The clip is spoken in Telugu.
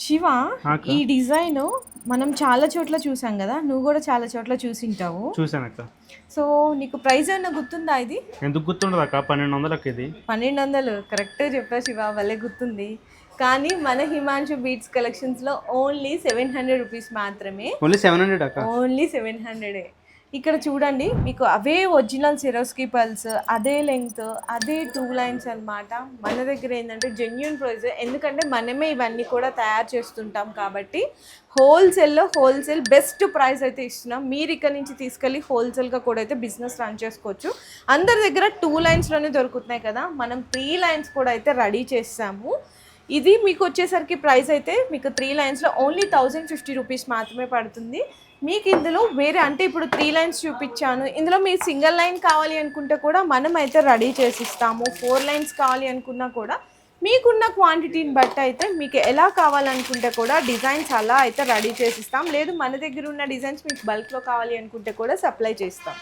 శివ, ఈ డిజైన్ మనం చాలా చోట్ల చూసాం కదా, నువ్వు కూడా చాలా చోట్ల చూసింటావు. చూసానక్క. సో నీకు ప్రైస్ ఏమన్నా గుర్తుందా? ఇది ఎందుకు గుర్తుండదు అక్క? 1200 ఇది. 1200 కరెక్ట్గా చెప్పా శివ, భలే గుర్తుంది. కానీ మన హిమాంశు బీట్స్ కలెక్షన్స్లో ఓన్లీ 700 రూపీస్ మాత్రమే. ఓన్లీ 700 అక్క. ఓన్లీ 700. ఇక్కడ చూడండి, మీకు అవే ఒరిజినల్ సిరోస్కి పల్స్, అదే లెంగ్త్, అదే 2 లైన్స్ అనమాట. మన దగ్గర ఏంటంటే జెన్యూన్ ప్రైస్, ఎందుకంటే మనమే ఇవన్నీ కూడా తయారు చేస్తుంటాం కాబట్టి హోల్సేల్ బెస్ట్ ప్రైస్ అయితే ఇస్తున్నాం. మీరు ఇక్కడ నుంచి తీసుకెళ్ళి హోల్సేల్గా కూడా అయితే బిజినెస్ రన్ చేసుకోవచ్చు. అందరి దగ్గర 2 లైన్స్లోనే దొరుకుతున్నాయి కదా, మనం 3 లైన్స్ కూడా అయితే రెడీ చేస్తాము. ఇది మీకు వచ్చేసరికి ప్రైస్ అయితే మీకు 3 లైన్స్లో ఓన్లీ 1050 రూపీస్ మాత్రమే పడుతుంది. మీకు ఇందులో వేరే, అంటే ఇప్పుడు 3 లైన్స్ చూపించాను, ఇందులో మీరు సింగిల్ లైన్ కావాలి అనుకుంటే కూడా మనం అయితే రెడీ చేసి ఇస్తాము. 4 లైన్స్ కావాలి అనుకున్నా కూడా మీకున్న క్వాంటిటీని బట్టి అయితే మీకు ఎలా కావాలనుకుంటే కూడా డిజైన్స్ అలా అయితే రెడీ చేసి ఇస్తాం. లేదు మన దగ్గర ఉన్న డిజైన్స్ మీకు బల్క్లో కావాలి అనుకుంటే కూడా సప్లై చేస్తాం.